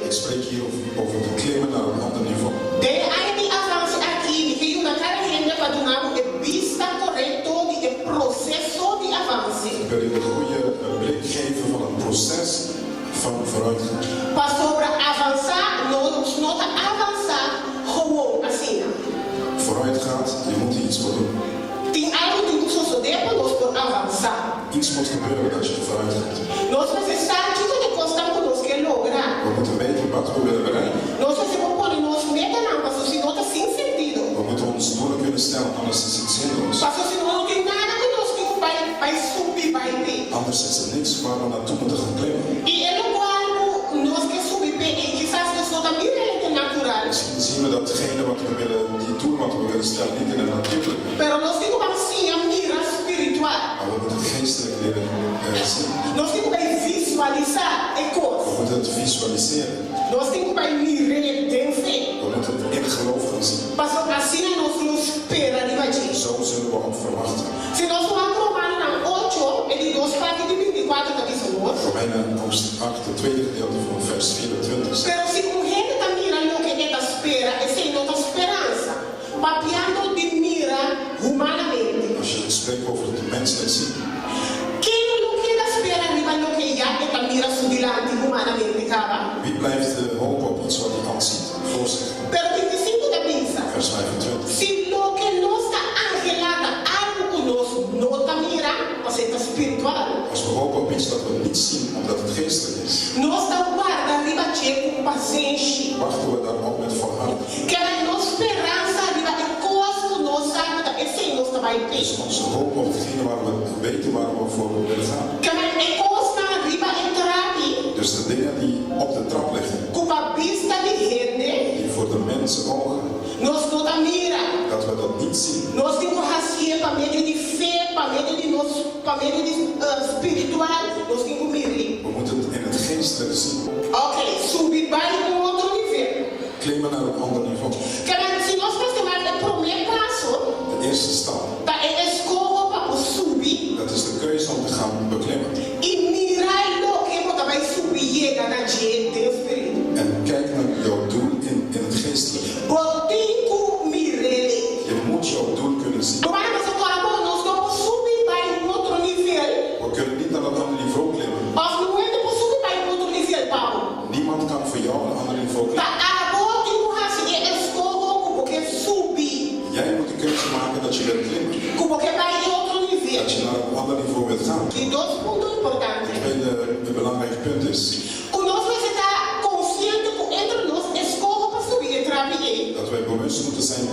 Ik spreek hier over het klimmen naar een ander niveau. Ik wil je een goede blik geven van het proces van vooruitgang. Vooruitgaat, je moet iets voor doen. Iets moet gebeuren dat je vooruit gaat. We moeten weten wat we willen bereiken. We moeten ons doelen kunnen stellen, anders is het zinloos. Anders is er niks waar we naartoe moeten gaan klimmen. Misschien zien we datgene wat we willen, die doel wat we willen stellen, niet in het natuurlijke. Maar we moeten geestelijk leren zien. We moeten het visualiseren. We moeten het in geloof gaan zien. Zo zullen we ook verwachten. Romeinen hoofdstuk 8, het tweede gedeelte van vers 24. Als je spreekt over het menselijk zien. Wie blijft hopen op iets wat hij al ziet voor zich? Vers 25. Als we hopen op iets dat we niet zien, omdat het geestelijk is, wachten we daar ook met volharding. Dus onze hoop op hetgene waar we weten waar we voor willen gaan. Dus de dingen die op de trap liggen, die voor de mensen ogen, dat we dat niet zien. We moeten het in het geestelijke zien. Klimmen naar een ander niveau. De eerste stap. Dat is de keuze om te gaan beklimmen. En kijk naar jouw doel in het geestelijke. Je moet jouw doel kunnen zien. We kunnen niet naar een ander niveau klimmen. Niemand kan voor jou een ander niveau klimmen. Jij moet de keuze maken dat je wilt klimmen. Dat je naar een ander niveau wilt gaan. Het tweede belangrijke punt is dat wij bewust moeten zijn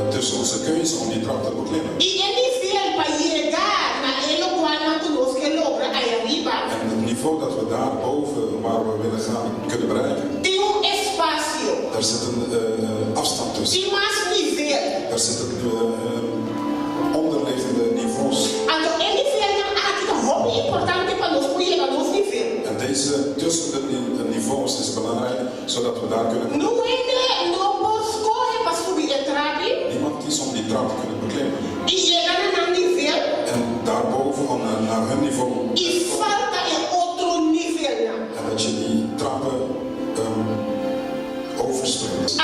tussen onze keuze om die trap te beklimmen. En het niveau dat we daar boven waar we willen gaan kunnen bereiken. Daar zit een afstand tussen. Daar zitten onderliggende niveaus. En deze tussen de niveaus is belangrijk, zodat we daar kunnen. Niemand kiest om die trap te kunnen beklimmen. En daarboven naar hun niveau. En dat je die trappen overspringt.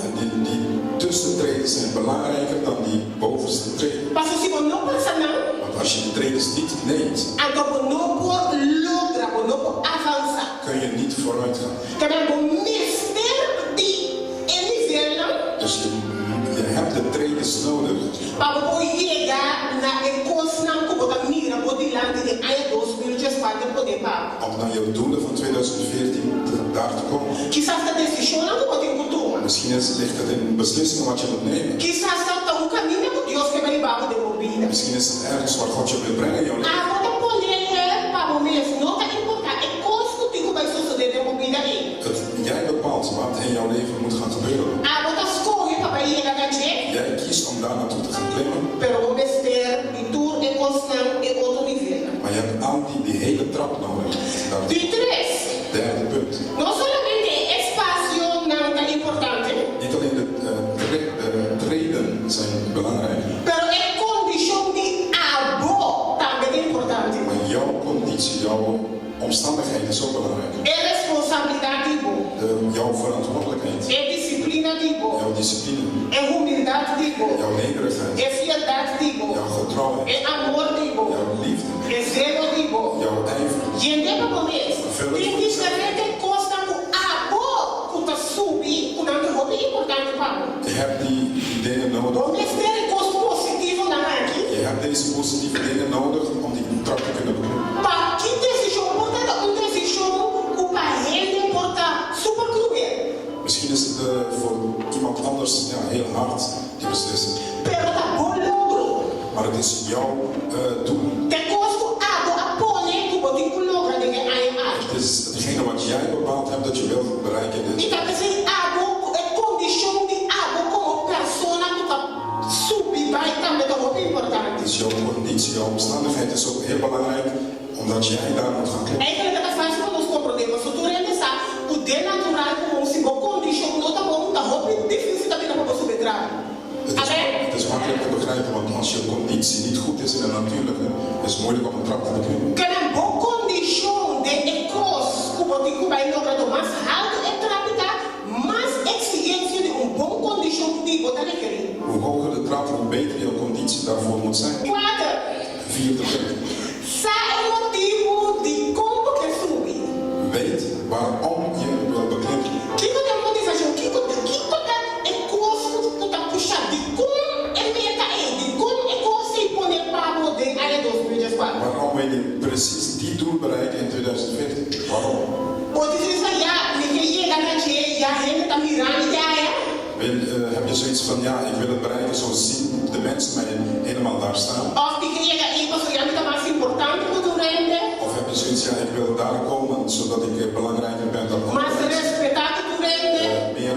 En die tussentreden zijn belangrijker dan die bovenste treden. Want als je die treden niet neemt, kun je niet vooruit gaan. Dus je hebt de treden nodig. Om naar je doelen van 2014 daar te komen. Misschien ligt het in beslissingen wat je moet nemen. Misschien is het ergens waar God je wil brengen in jouw leven. Jij bepaalt wat in jouw leven moet gaan gebeuren. Jij kiest om daar naartoe te gaan klimmen. Maar je hebt al die hele trap nodig. Derde punt. Niet alleen de treden zijn belangrijk. omstandigheid is ook belangrijk. É responsabilidade digo. Jouw verantwoordelijkheid. É disciplina digo. Jouw discipline. É humildade digo. Jouw nederigheid. É fialdade digo. Jouw getrouwheid. É amor digo. Jouw liefde. É zelo digo. Jouw ijver. Gente para começo. Tem que escrever que costa com amor, com a subir, com a roupa importante para. Je hebt die dingen nodig. O mistério custo positivo na aqui. Je hebt deze positieve dingen nodig om die trap te kunnen doen. Para que decisão porta decisão o parente porta super cruel. Misschien is het voor iemand anders heel hard, die beslissing. Pero tá bom logro. Maar het is jouw doel. Te custo água a pone que botin com logra de que ai ai. Het is hetgene wat jij bepaald hebt dat je wilt bereiken. E tá pensando água é condição de água como persona que tá subir vai também é muito importante. Dus jouw conditie, jouw omstandigheid is ook heel belangrijk, omdat jij daar moet gaan klimmen. Eigenlijk dat faz com nos compreendemos. Se tu rendesa o de natural como se bo condição não tá bom, tá muito difícil também para subir grave. Het is makkelijk te begrijpen, want als je conditie niet goed is in het natuurlijke, is het moeilijk om een trap te beklimmen. Que na boa condição de ecos, o botico vai lograr mais alto e trapita, mais exigência de bom condição de botar requerir. Hoe hoger de trap, hoe beter jouw conditie daarvoor moet zijn. Quatro. Vierde punt. Sa é motivo de como que sube. Weet waarom je wil beklimmen. Kiko tem motivação, Kiko tá ecos que tá puxar de como é meta de como é que se põe para poder aí 2024. Waarom wil je precies die doel bereiken in 2014? Waarom? Pode dizer ja, ninguém chega na che, ja, ele tá mirando já é. Heb je zoiets van, ja, ik wil het bereiken zoals zien de mensen mij helemaal daar staan? Of die chega aí, você já tá mais importante que tu rende. Of heb je zoiets, ja, ik wil daar komen zodat ik belangrijker ben dan Mais andere mensen? respeitar que tu rende. Meer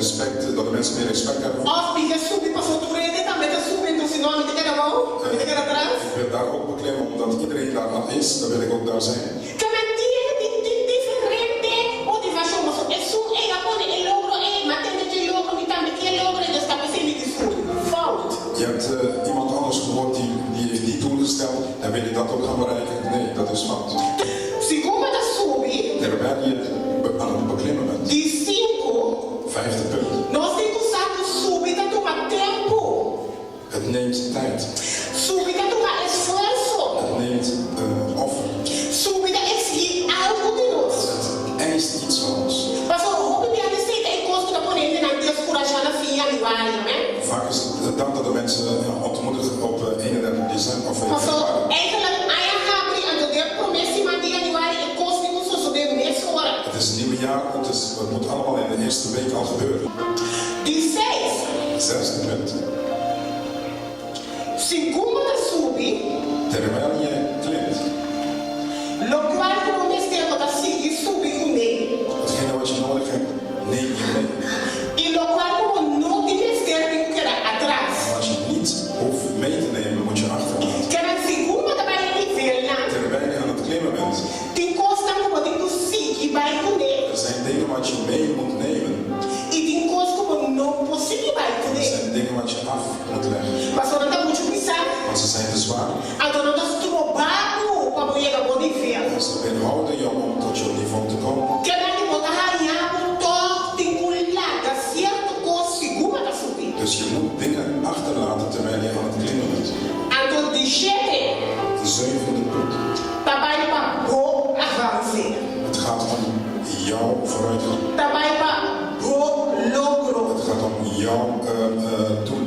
respect, dat de mensen meer respect hebben. Of die que sube passou tu rende também tá subindo, senão me te queda mão, me te queda atrás. Ik wil daar ook beklimmen, omdat iedereen daar al is, dan wil ik ook daar zijn. Que mentira diferente motivação, mas é só é a pone é logro, é matende de logro, me também que logro, e está pensando que sube. Fout. Je hebt iemand anders gehoord die heeft die doel gesteld, dan wil je dat ook gaan bereiken. Nee, dat is fout. Segundo da sube, Terwijl je aan het beklimmen bent. de 5, Vijfde punt. nós temos que usar o sube, tá tomar tempo. Het neemt tijd. Sube, tá tomar esforço. Het neemt offer. Sube, tá exigir algo de nós. Het eist iets van ons. Pastor, hoe ben je de steeds en kost dat ponente na descorajada via liwari, né? Vaak is het dan dat de mensen ontmoedigen op 31 december of Pastor, februari. eigenlijk ai a abri aan de promessie maar die liwari en kost die ons zo de mes hora. Het is een nieuw jaar, het moet allemaal in de eerste week al gebeuren. De 6. Zesde punt. Segundo da sube, Terwijl je klimt, lo qual como mes tempo da sigi sube com ele. hetgene wat je nodig hebt, neem je mee. E lo qual como não te mes tempo que era atrás. Maar als je niet hoeft mee te nemen, moet je achterlaten. Que era segundo da vai nível lá. Terwijl je aan het klimmen bent, Tem costa como de tu sigi vai com ele. er zijn dingen wat je mee moet nemen. E tem costa como não possível vai com Er ele. zijn dingen wat je af moet leggen. Pastor, não tá muito pensar. Want ze zijn te zwaar. Então não tá trobado para poder acabar de ver. En ze weerhouden je om tot jouw niveau te komen. Que era de botar rainha por todo tem culada certo com segura da subir. Dus je moet dingen achterlaten terwijl je aan het klimmen bent. Então de jeito De zevende punt. trabalho para bom avance. Het gaat om jouw vooruitgang. Trabalho para bom logro. Het gaat om jouw doel.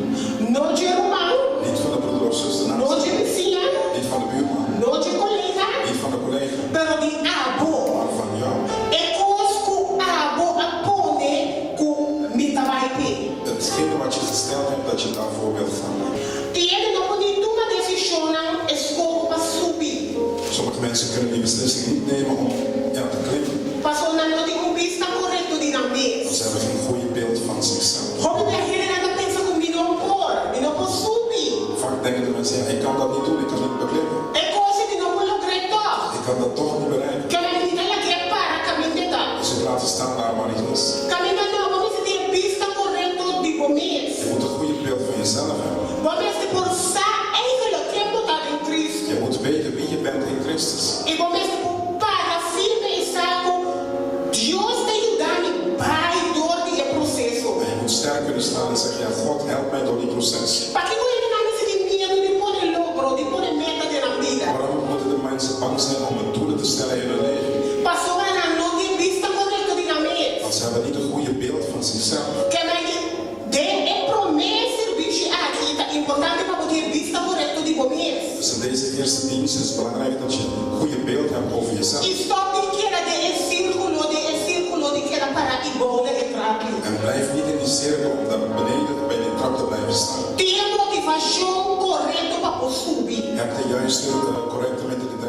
Não de irmão, Niet van de broeder of zuster naast. não de vizinha, Niet van de buurman. não de colega, Niet van de collega. pero de abo. Maar van jou. É cosco abo a pone com me trabalho. Hetgene wat je gesteld hebt dat je daarvoor wilt gaan. E ele não pode tomar decisão, escolha para subir. Sommige mensen kunnen die beslissing niet nemen om te klimmen. Pastor, não tem vista correta de na Want mesa. ze hebben geen goede beeld van zichzelf. Como minha gente pensa comigo não por subir. Vaak denken de mensen, ja, ik kan dat niet doen, ik kan niet beklimmen. É coisa que não pode lograr. Ik kan dat toch niet bereiken. Que a menina ela quer parar caminhar. Dus ik laat ze staan daar waar ik is. Caminhar não, vamos ter vista correta de começo. Je moet een goede beeld van jezelf hebben. Vamos ter por sa é o tempo tá em Cristo. Je moet weten wie je bent in Christus. E vamos ter por kunnen staan en zeggen, ja, God help mij door die proces. Perché voi non avete di miedo di pone logro, di pone meta della vita. Waarom moeten de mensen bang zijn om het doelen te stellen in hun leven? Pastora non di vista corretto di la meta. Want ze hebben niet een goede beeld van zichzelf. Che mai de è promesse servici a vita importante per poter vista corretto di come. Dus in deze eerste dienst is het belangrijk dat je een goede beeld hebt over jezelf. I stoppi che era del circolo di che era para i bode e trappi. En blijf niet in die cirkel om daar beneden bij die trap te blijven staan. Tempo motivazione corretto per poter subire. Heb de juiste, correcte mentaliteit